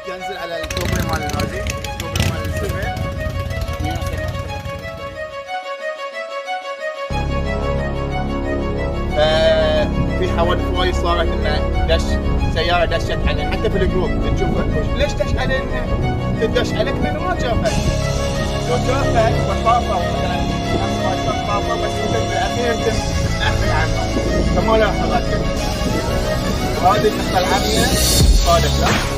ينزل على الكوبري مال هذه، الكوبري مال السفن. في حوادث وايد صارت انه دش سياره دشت عليه، حتى في الجروب تشوفه ليش دش علينا؟ تدش عليك من ما شافك، لو شافك وطافه مثلا نفس ما شاف طافه، بس انت بالاخير تاخذ عنه فما لاحظك. هذه النقطه العاميه صادق.